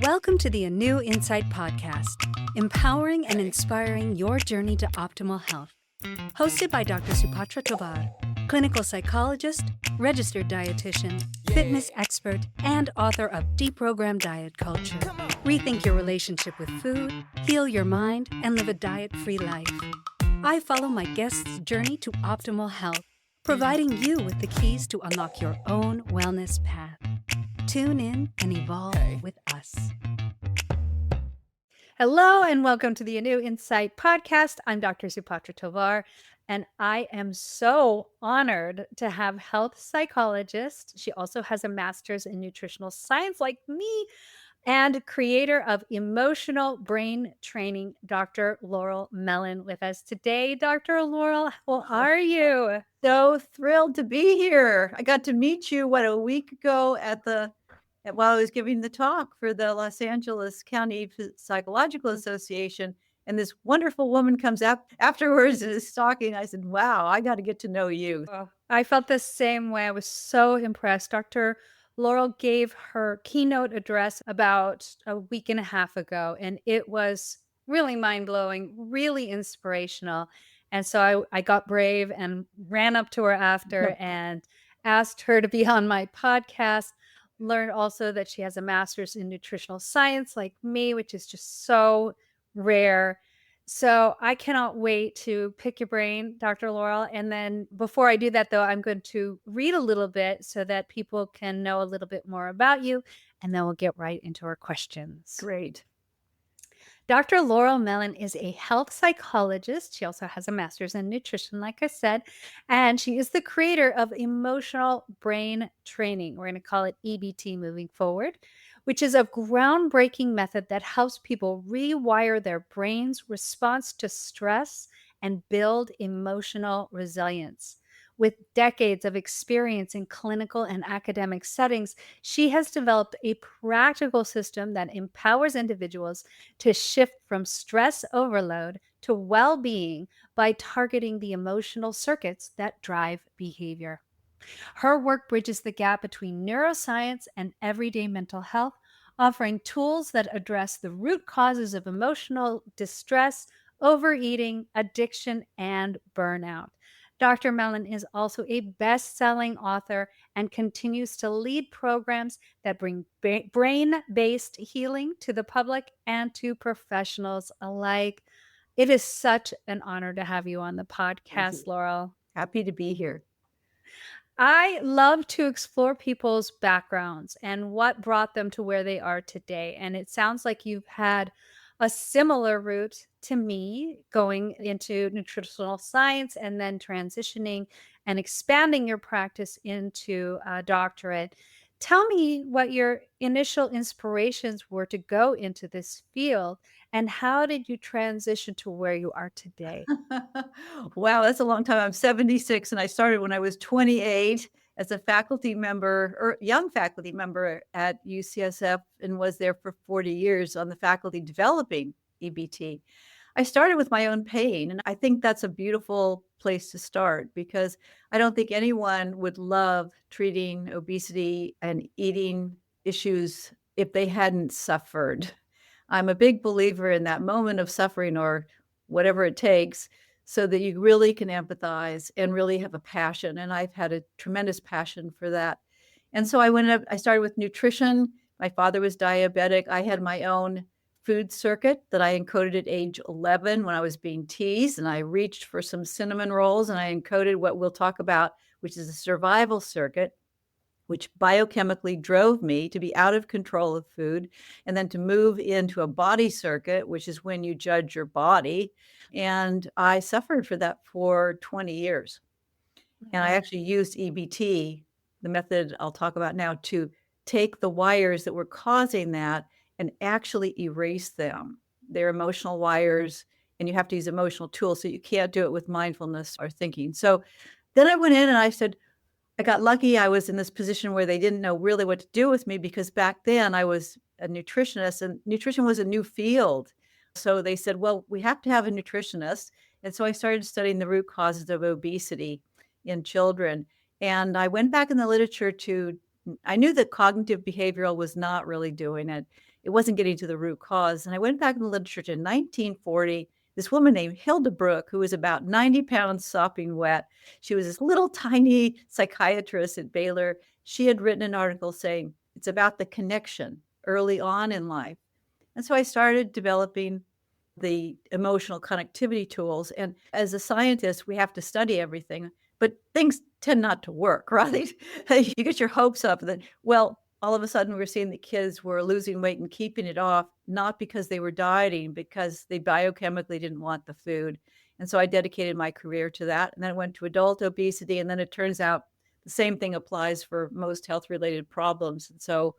Welcome to the ANEW Insight Podcast, empowering and inspiring your journey to optimal health. Hosted by Dr. Supatra Tovar, clinical psychologist, registered dietitian, fitness expert, and author of Deprogram Diet Culture. Rethink your relationship with food, heal your mind, and live a diet-free life. I follow my guests' journey to optimal health, providing you with the keys to unlock your own wellness path. Tune in and evolve with us. Hello and welcome to the ANEW Insight Podcast. I'm Dr. Supatra Tovar, and I am so honored to have Health Psychologist. She also has a master's in nutritional science like me, and creator of emotional brain training, Dr. Laurel Mellin, with us today. Dr. Laurel, how are you? So thrilled to be here. I got to meet you, a week ago while I was giving the talk for the Los Angeles County Psychological Association. And this wonderful woman comes up afterwards and is talking. I said, wow, I got to get to know you. Oh, I felt the same way. I was so impressed. Dr. Laurel gave her keynote address about a week and a half ago, and it was really mind-blowing, really inspirational. And so I got brave and ran up to her after and asked her to be on my podcast. Learned also that she has a master's in nutritional science like me, which is just so rare. So I cannot wait to pick your brain, Dr. Laurel. And then before I do that, though, I'm going to read a little bit so that people can know a little bit more about you. And then we'll get right into our questions. Great. Dr. Laurel Mellin is a health psychologist. She also has a master's in nutrition, like I said, and she is the creator of emotional brain training. We're going to call it EBT moving forward, which is a groundbreaking method that helps people rewire their brain's response to stress and build emotional resilience. With decades of experience in clinical and academic settings, she has developed a practical system that empowers individuals to shift from stress overload to well-being by targeting the emotional circuits that drive behavior. Her work bridges the gap between neuroscience and everyday mental health, offering tools that address the root causes of emotional distress, overeating, addiction, and burnout. Dr. Mellin is also a best-selling author and continues to lead programs that bring brain-based healing to the public and to professionals alike. It is such an honor to have you on the podcast, Laurel. Happy to be here. I love to explore people's backgrounds and what brought them to where they are today. And it sounds like you've had a similar route to me, going into nutritional science and then transitioning and expanding your practice into a doctorate. Tell me what your initial inspirations were to go into this field, and how did you transition to where you are today? Wow, that's a long time. I'm 76 and I started when I was 28 as a faculty member or young faculty member at UCSF and was there for 40 years on the faculty developing EBT. I started with my own pain, and I think that's a beautiful place to start because I don't think anyone would love treating obesity and eating issues if they hadn't suffered. I'm a big believer in that moment of suffering or whatever it takes so that you really can empathize and really have a passion. And I've had a tremendous passion for that. And so I started with nutrition. My father was diabetic. I had my own food circuit that I encoded at age 11 when I was being teased. And I reached for some cinnamon rolls and I encoded what we'll talk about, which is a survival circuit, which biochemically drove me to be out of control of food and then to move into a body circuit, which is when you judge your body. And I suffered for that for 20 years. And I actually used EBT, the method I'll talk about now, to take the wires that were causing that and actually erase them. They're emotional wires, and you have to use emotional tools, so you can't do it with mindfulness or thinking. So then I went in and I said, I got lucky. I was in this position where they didn't know really what to do with me because back then I was a nutritionist and nutrition was a new field. So they said, well, we have to have a nutritionist. And so I started studying the root causes of obesity in children. And I went back in the literature I knew that cognitive behavioral was not really doing it. it wasn't getting to the root cause. And I went back in the literature in 1940. This woman named Hilda Brooke, who was about 90 pounds sopping wet. She was this little tiny psychiatrist at Baylor. She had written an article saying it's about the connection early on in life. And so I started developing the emotional connectivity tools. And as a scientist, we have to study everything, but things tend not to work, right? You get your hopes up that, well, all of a sudden we're seeing the kids were losing weight and keeping it off, not because they were dieting, because they biochemically didn't want the food. And so I dedicated my career to that. And then I went to adult obesity. And then it turns out the same thing applies for most health-related problems. And so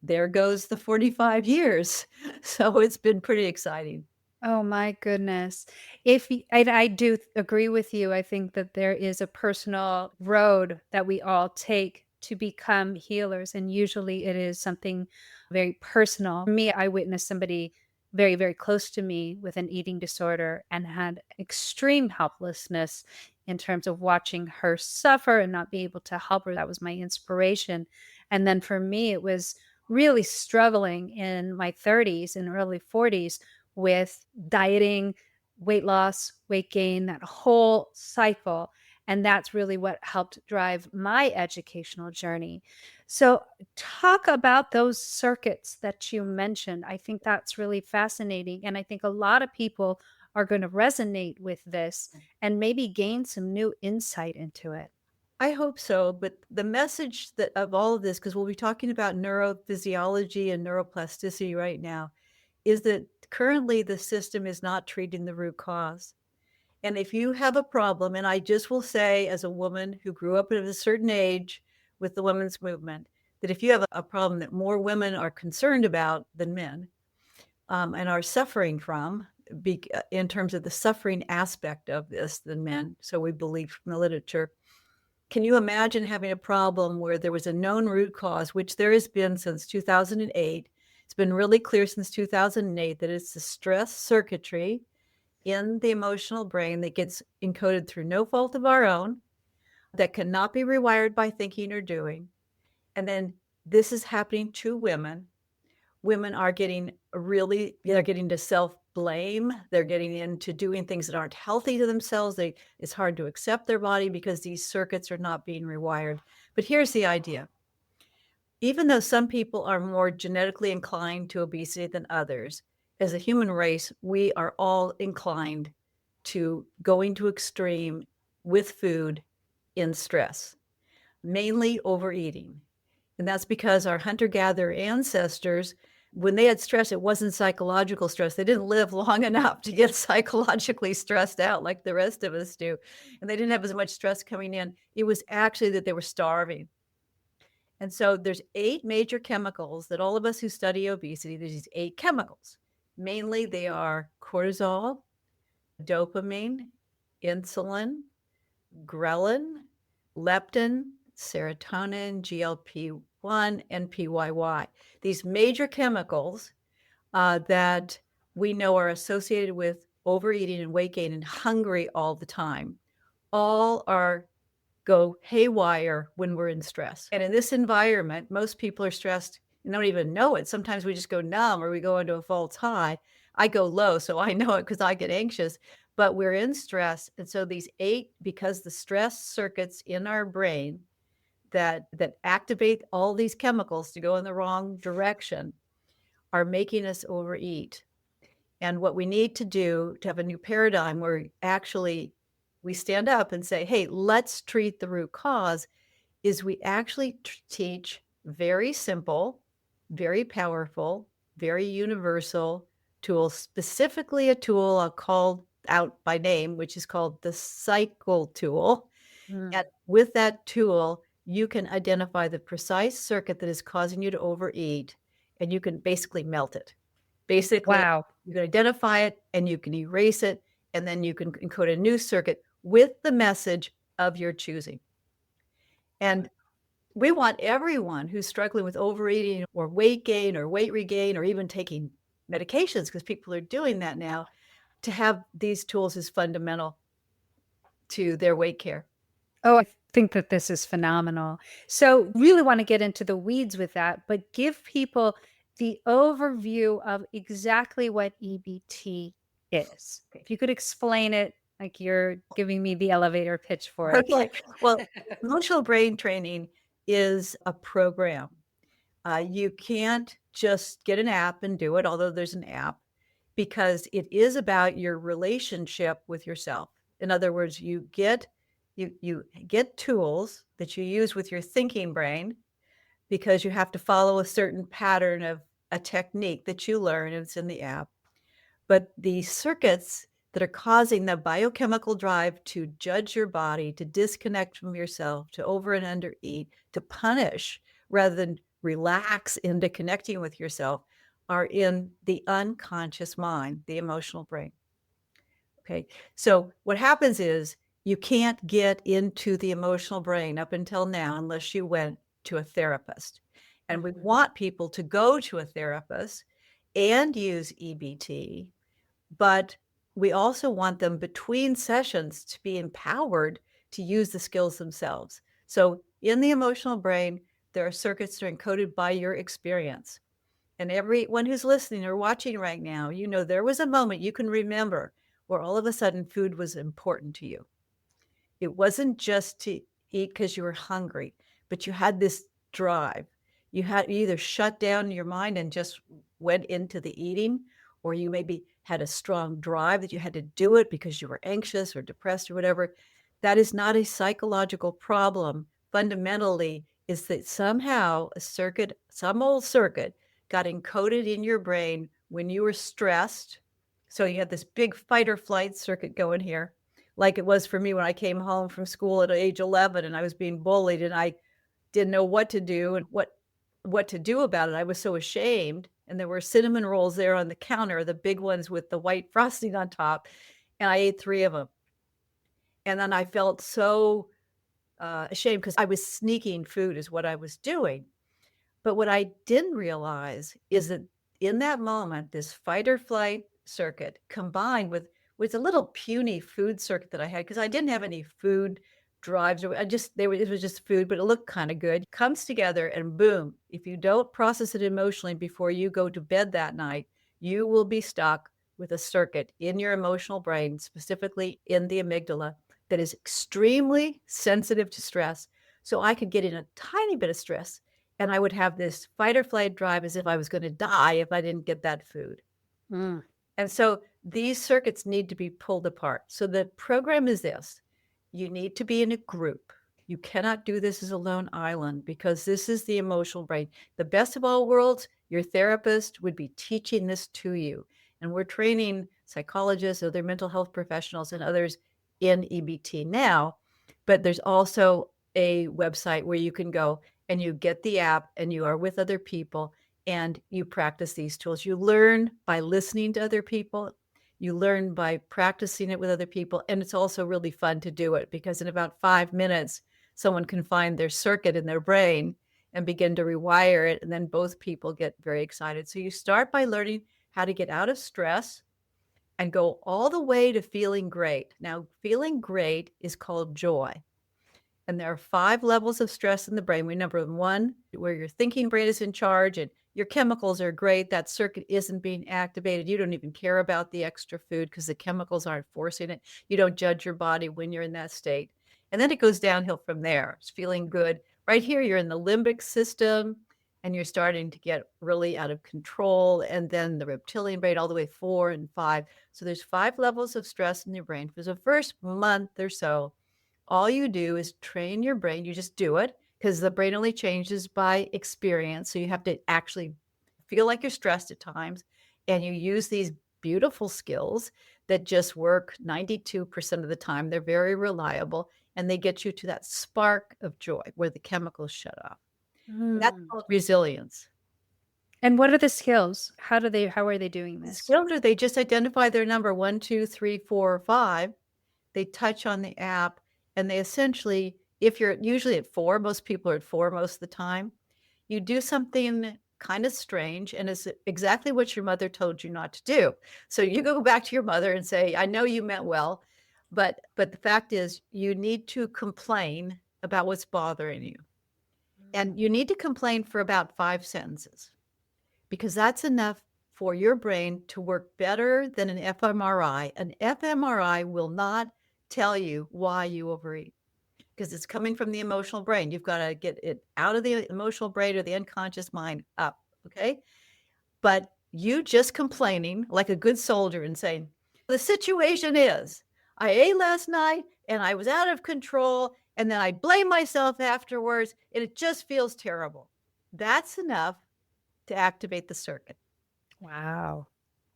there goes the 45 years. So it's been pretty exciting. Oh my goodness. If y and I do agree with you. I think that there is a personal road that we all take to become healers, and usually it is something very personal. For me, I witnessed somebody very, very close to me with an eating disorder and had extreme helplessness in terms of watching her suffer and not be able to help her. That was my inspiration. And then for me, it was really struggling in my 30s and early 40s with dieting, weight loss, weight gain, that whole cycle. And that's really what helped drive my educational journey. So, talk about those circuits that you mentioned. I think that's really fascinating. And I think a lot of people are going to resonate with this and maybe gain some new insight into it. I hope so, but the message that of all of this, because we'll be talking about neurophysiology and neuroplasticity right now, is that currently the system is not treating the root cause. And if you have a problem, and I just will say, as a woman who grew up at a certain age with the women's movement, that if you have a problem that more women are concerned about than men, and are suffering from, in terms of the suffering aspect of this than men, so we believe from the literature, can you imagine having a problem where there was a known root cause, which there has been since 2008? It's been really clear since 2008 that it's the stress circuitry in the emotional brain that gets encoded through no fault of our own, that cannot be rewired by thinking or doing. And then this is happening to women. Women are they're getting to self-blame. They're getting into doing things that aren't healthy to themselves. It's hard to accept their body because these circuits are not being rewired. But here's the idea. Even though some people are more genetically inclined to obesity than others, as a human race, we are all inclined to going to extreme with food in stress, mainly overeating. And that's because our hunter-gatherer ancestors, when they had stress, it wasn't psychological stress. They didn't live long enough to get psychologically stressed out like the rest of us do. And they didn't have as much stress coming in. It was actually that they were starving. And so there's 8 major chemicals that all of us who study obesity, there's these 8 chemicals. Mainly they are cortisol, dopamine, insulin, ghrelin, leptin, serotonin, GLP-1, and PYY. These major chemicals that we know are associated with overeating and weight gain and hungry all the time, all go haywire when we're in stress. And in this environment, most people are stressed and don't even know it. Sometimes we just go numb or we go into a false high. I go low, so I know it because I get anxious, but we're in stress. And so these 8, because the stress circuits in our brain that activate all these chemicals to go in the wrong direction are making us overeat. And what we need to do to have a new paradigm where actually we stand up and say, hey, let's treat the root cause, is we actually teach very simple, very powerful, very universal tools, specifically a tool I'll call out by name, which is called the cycle tool. Mm. And with that tool, you can identify the precise circuit that is causing you to overeat, and you can basically melt it. Basically, Wow. you can identify it and you can erase it, and then you can encode a new circuit with the message of your choosing. And we want everyone who's struggling with overeating or weight gain or weight regain or even taking medications, because people are doing that now, to have these tools as fundamental to their weight care. Oh, I think that this is phenomenal. So, really want to get into the weeds with that, but give people the overview of exactly what EBT is. If you could explain it like you're giving me the elevator pitch for it. Okay. Well, emotional brain training is a program. You can't just get an app and do it, although there's an app, because it is about your relationship with yourself. In other words, you get tools that you use with your thinking brain because you have to follow a certain pattern of a technique that you learn, and it's in the app. But the circuits that are causing the biochemical drive to judge your body, to disconnect from yourself, to over and under eat, to punish rather than relax into connecting with yourself are in the unconscious mind, the emotional brain. Okay. So what happens is you can't get into the emotional brain up until now unless you went to a therapist. And we want people to go to a therapist and use EBT, but we also want them between sessions to be empowered to use the skills themselves. So in the emotional brain, there are circuits that are encoded by your experience. And everyone who's listening or watching right now, you know, there was a moment you can remember where all of a sudden food was important to you. It wasn't just to eat because you were hungry, but you had this drive. You either shut down your mind and just went into the eating, or you maybe had a strong drive that you had to do it because you were anxious or depressed or whatever. That is not a psychological problem. Fundamentally, is that somehow a circuit, some old circuit, got encoded in your brain when you were stressed. So you had this big fight or flight circuit going here, like it was for me when I came home from school at age 11 and I was being bullied and I didn't know what to do and what to do about it. I was so ashamed, and there were cinnamon rolls there on the counter, the big ones with the white frosting on top, and I ate 3 of them. And then I felt so ashamed because I was sneaking food is what I was doing. But what I didn't realize is that in that moment, this fight or flight circuit combined with a little puny food circuit that I had, because I didn't have any food drives, or it was just food, but it looked kind of good, comes together and boom, if you don't process it emotionally before you go to bed that night, you will be stuck with a circuit in your emotional brain, specifically in the amygdala, that is extremely sensitive to stress. So I could get in a tiny bit of stress and I would have this fight or flight drive as if I was going to die if I didn't get that food. Mm. And so these circuits need to be pulled apart. So the program is this: you need to be in a group. You cannot do this as a lone island because this is the emotional brain. The best of all worlds, your therapist would be teaching this to you. And we're training psychologists, other mental health professionals, and others in EBT now. But there's also a website where you can go and you get the app and you are with other people and you practice these tools. You learn by listening to other people. You learn by practicing it with other people. And it's also really fun to do it because in about 5 minutes, someone can find their circuit in their brain and begin to rewire it. And then both people get very excited. So you start by learning how to get out of stress and go all the way to feeling great. Now, feeling great is called joy. And there are 5 levels of stress in the brain. We number 1, where your thinking brain is in charge and your chemicals are great. That circuit isn't being activated. You don't even care about the extra food because the chemicals aren't forcing it. You don't judge your body when you're in that state. And then it goes downhill from there. It's feeling good. Right here, you're in the limbic system and you're starting to get really out of control. And then the reptilian brain, all the way 4 and 5. So there's 5 levels of stress in your brain. For the first month or so, all you do is train your brain. You just do it because the brain only changes by experience. So you have to actually feel like you're stressed at times. And you use these beautiful skills that just work 92% of the time. They're very reliable and they get you to that spark of joy where the chemicals shut off. And that's Mm. called resilience. And what are the skills? How are they doing The this? skills are they just identify their number 1, 2, 3, 4, or 5. They touch on the app and they essentially, if you're usually at 4, most people are at 4 most of the time, you do something kind of strange and it's exactly what your mother told you not to do. So you go back to your mother and say, I know you meant well, but the fact is you need to complain about what's bothering you. And you need to complain for about 5 sentences because that's enough for your brain to work better than an fMRI. An fMRI will not tell you why you overeat because it's coming from the emotional brain. You've got to get it out of the emotional brain or the unconscious mind up, okay? But you just complaining like a good soldier and saying, the situation is I ate last night and I was out of control and then I blame myself afterwards and it just feels terrible. That's enough to activate the circuit. Wow.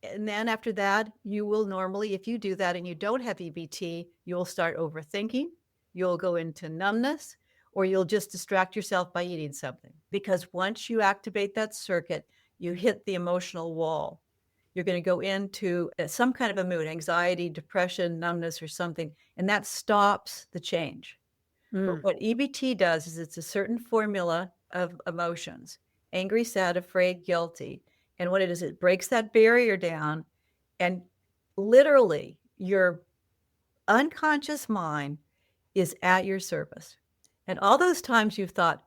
And then after that, you will normally, if you do that and you don't have EBT, you'll start overthinking, you'll go into numbness, or you'll just distract yourself by eating something. Because once you activate that circuit, you hit the emotional wall. You're going to go into some kind of a mood, anxiety, depression, numbness, or something, and that stops the change. But what EBT does is it's a certain formula of emotions: angry, sad, afraid, guilty. And what it is, it breaks that barrier down, and literally your unconscious mind is at your service. And all those times you've thought,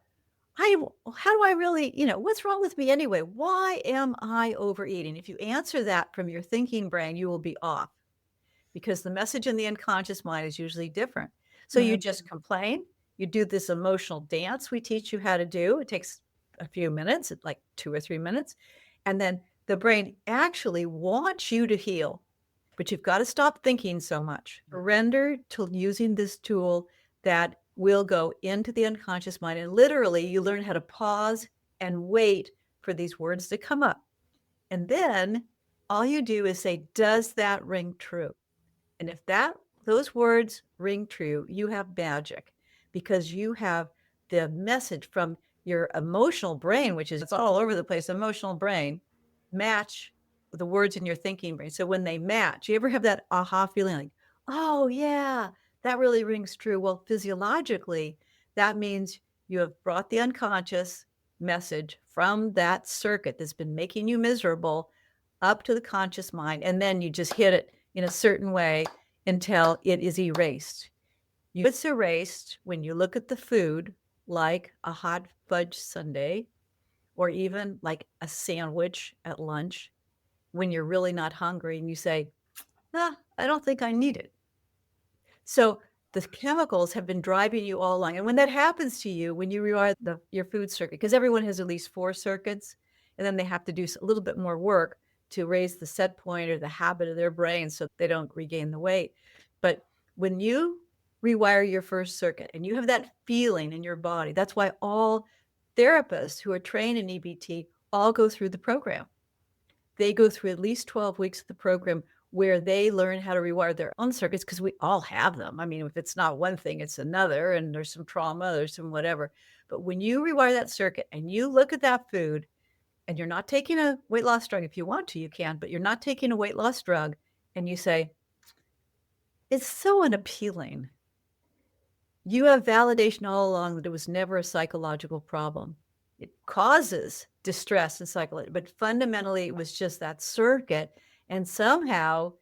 how do I really, what's wrong with me anyway? Why am I overeating? If you answer that from your thinking brain, you will be off because the message in the unconscious mind is usually different. So you just complain. You do this emotional dance we teach you how to do. It takes a few minutes, like 2 or 3 minutes. And then the brain actually wants you to heal, but you've got to stop thinking so much. Surrender to using this tool that will go into the unconscious mind. And literally, you learn how to pause and wait for these words to come up. And then all you do is say, does that ring true? And if those words ring true, you have magic because you have the message from your emotional brain, which is it's all over the place, emotional brain, match the words in your thinking brain. So when they match, you ever have that aha feeling like, oh yeah, that really rings true? Well, physiologically, that means you have brought the unconscious message from that circuit that's been making you miserable up to the conscious mind, and then you just hit it in a certain way until it is erased. It's erased when you look at the food like a hot fudge sundae or even like a sandwich at lunch when you're really not hungry and you say, I don't think I need it. So the chemicals have been driving you all along. And when that happens to you, when you rewire your food circuit, because everyone has at least 4 circuits, and then they have to do a little bit more work to raise the set point or the habit of their brain so they don't regain the weight. But when you rewire your first circuit and you have that feeling in your body, that's why all therapists who are trained in EBT all go through the program. They go through at least 12 weeks of the program where they learn how to rewire their own circuits because we all have them. I mean, if it's not one thing, it's another, and there's some trauma, there's some whatever. But when you rewire that circuit and you look at that food and you're not taking a weight loss drug, if you want to, you can, but you're not taking a weight loss drug, and you say, it's so unappealing. You have validation all along that it was never a psychological problem. It causes distress and psychology, but fundamentally it was just that circuit. And somehow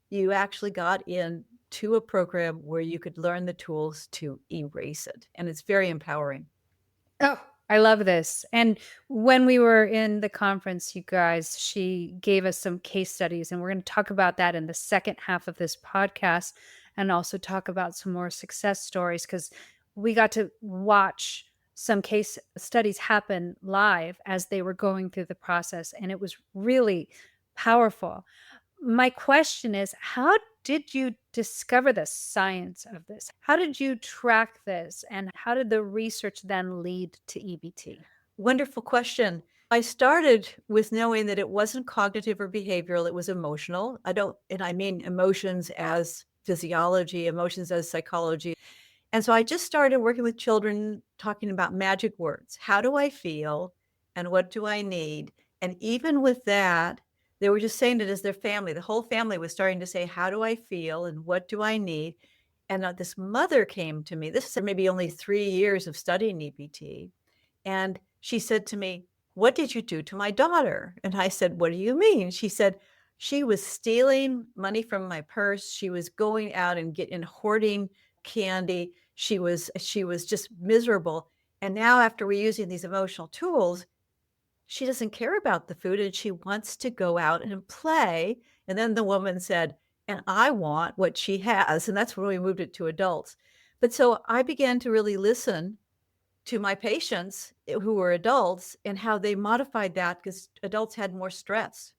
you actually got into a program where you could learn the tools to erase it. And it's very empowering. Oh, I love this. And when we were in the conference, you guys, she gave us some case studies, and we're going to talk about that in the second half of this podcast and also talk about some more success stories because we got to watch some case studies happen live as they were going through the process, and it was really powerful. My question is, how did you discover the science of this? How did you track this? And how did the research then lead to EBT? Wonderful question. I started with knowing that it wasn't cognitive or behavioral, it was emotional. I mean emotions as physiology, emotions as psychology. And so I just started working with children, talking about magic words. How do I feel? And what do I need? And even with that, they were just saying it as their family. The whole family was starting to say, how do I feel? And what do I need? And this mother came to me. This is maybe only 3 years of studying EBT. And she said to me, what did you do to my daughter? And I said, what do you mean? She said, she was stealing money from my purse. She was going out and hoarding candy. She was just miserable. And now after we're using these emotional tools, she doesn't care about the food and she wants to go out and play. And then the woman said, and I want what she has. And that's when we moved it to adults. But so I began to really listen to my patients who were adults and how they modified that because adults had more stress.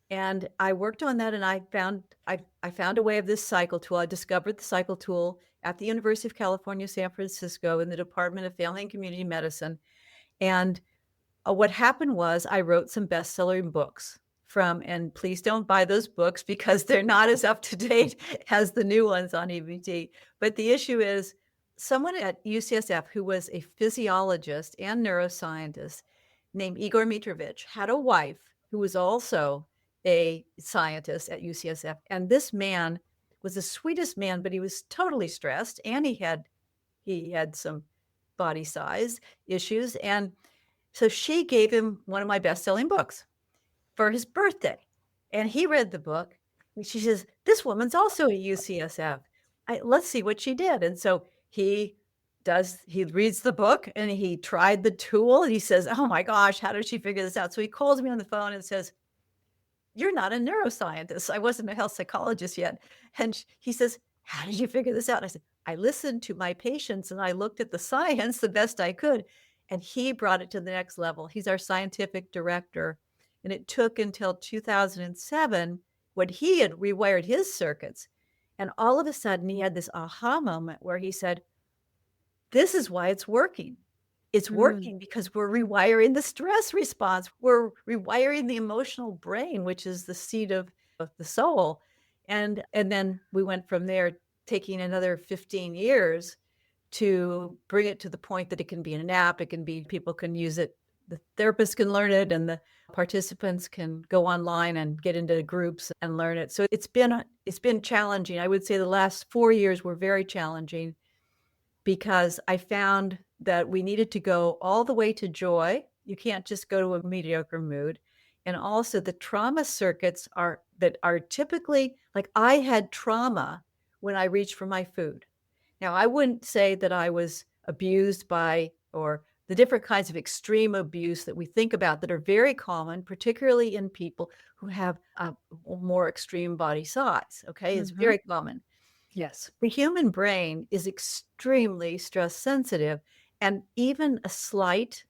And I worked on that and I found a way of this cycle tool. I discovered the cycle tool at the University of California, San Francisco in the Department of Family and Community Medicine. And what happened was I wrote some best-selling books and please don't buy those books because they're not as up to date as the new ones on EBT. But the issue is someone at UCSF who was a physiologist and neuroscientist named Igor Mitrovich had a wife who was also a scientist at UCSF. And this man was the sweetest man, but he was totally stressed and he had some body size issues. And so she gave him one of my best-selling books for his birthday. And he read the book. And she says, this woman's also at UCSF. Let's see what she did. And so he reads the book and he tried the tool. And he says, oh my gosh, how did she figure this out? So he calls me on the phone and says, you're not a neuroscientist. I wasn't a health psychologist yet. And he says, how did you figure this out? And I said, I listened to my patients and I looked at the science the best I could. And he brought it to the next level. He's our scientific director. And it took until 2007 when he had rewired his circuits. And all of a sudden he had this aha moment where he said, this is why it's working. It's working because we're rewiring the stress response. We're rewiring the emotional brain, which is the seat of the soul. And then we went from there, taking another 15 years to bring it to the point that it can be in an app. It can be, people can use it. The therapists can learn it and the participants can go online and get into groups and learn it. So it's been challenging. I would say the last 4 years were very challenging because I found that we needed to go all the way to joy. You can't just go to a mediocre mood. And also the trauma circuits are typically, like I had trauma when I reached for my food. Now, I wouldn't say that I was abused by, or the different kinds of extreme abuse that we think about that are very common, particularly in people who have a more extreme body size. Okay, it's very common. Yes. The human brain is extremely stress sensitive, and even a slight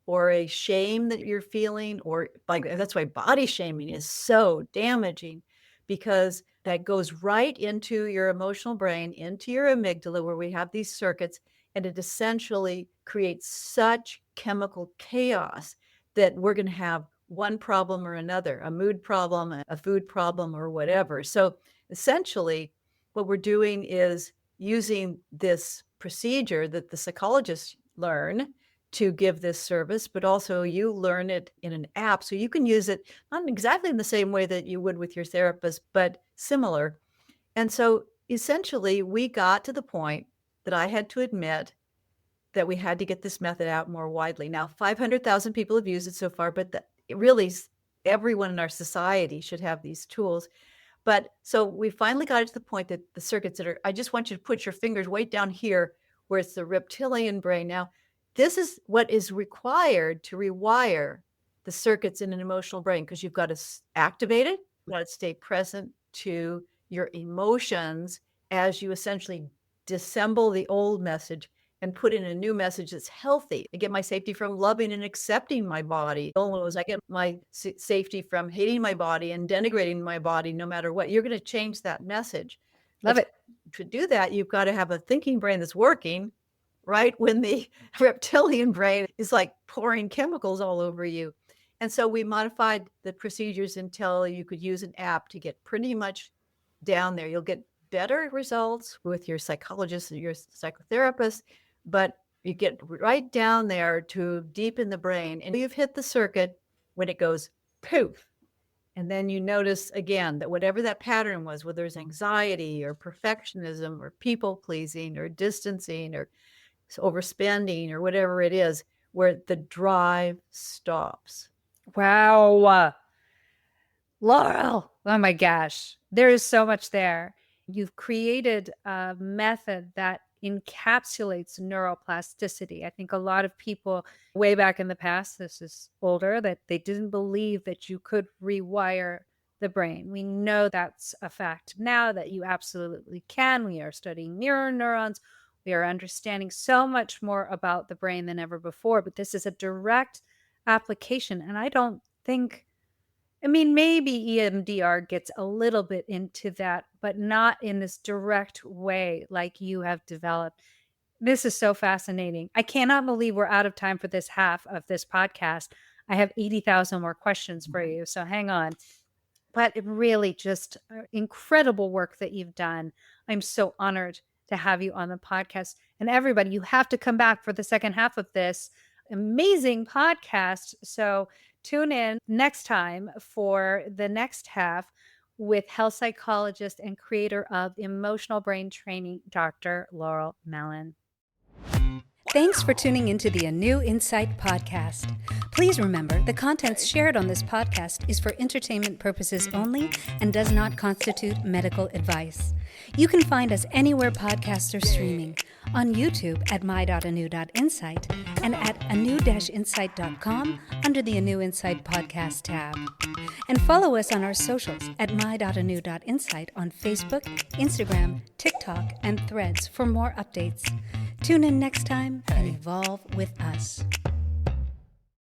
or a shame that you're feeling, or like that's why body shaming is so damaging, because that goes right into your emotional brain, into your amygdala, where we have these circuits, and it essentially creates such chemical chaos that we're going to have one problem or another, a mood problem, a food problem, or whatever. So essentially, what we're doing is using this procedure that the psychologists learn to give this service, but also you learn it in an app. So you can use it not exactly in the same way that you would with your therapist, but similar. And so essentially we got to the point that I had to admit that we had to get this method out more widely. Now, 500,000 people have used it so far, but really everyone in our society should have these tools. But so we finally got it to the point that the circuits I just want you to put your fingers way down here where it's the reptilian brain. Now, this is what is required to rewire the circuits in an emotional brain, because you've got to activate it, you've got to stay present to your emotions as you essentially disassemble the old message and put in a new message that's healthy. I get my safety from loving and accepting my body. I get my safety from hating my body and denigrating my body no matter what. You're going to change that message. Love it. To do that, you've got to have a thinking brain that's working, right? When the reptilian brain is like pouring chemicals all over you. And so we modified the procedures until you could use an app to get pretty much down there. You'll get better results with your psychologist or your psychotherapist, but you get right down there to deep in the brain, and you've hit the circuit when it goes poof. And then you notice again that whatever that pattern was, whether it's anxiety or perfectionism or people pleasing or distancing or overspending or whatever it is, where the drive stops. Wow. Laurel. Oh my gosh. There is so much there. You've created a method that encapsulates neuroplasticity. I think a lot of people way back in the past, this is older, that they didn't believe that you could rewire the brain. We know that's a fact now, that you absolutely can. We are studying mirror neurons. We are understanding so much more about the brain than ever before, but this is a direct application. And I don't think, I mean, maybe EMDR gets a little bit into that, but not in this direct way like you have developed. This is so fascinating. I cannot believe we're out of time for this half of this podcast. I have 80,000 more questions for you, so hang on. But it really just incredible work that you've done. I'm so honored to have you on the podcast. And everybody, you have to come back for the second half of this amazing podcast. So tune in next time for the next half with health psychologist and creator of emotional brain training, Dr. Laurel Mellin. Thanks for tuning into the ANEW Insight Podcast. Please remember, the contents shared on this podcast is for entertainment purposes only and does not constitute medical advice. You can find us anywhere podcasts are streaming, on YouTube at my.anew.insight and at anew-insight.com under the ANEW Insight Podcast tab. And follow us on our socials at my.anew.insight on Facebook, Instagram, TikTok, and Threads for more updates. Tune in next time and evolve with us.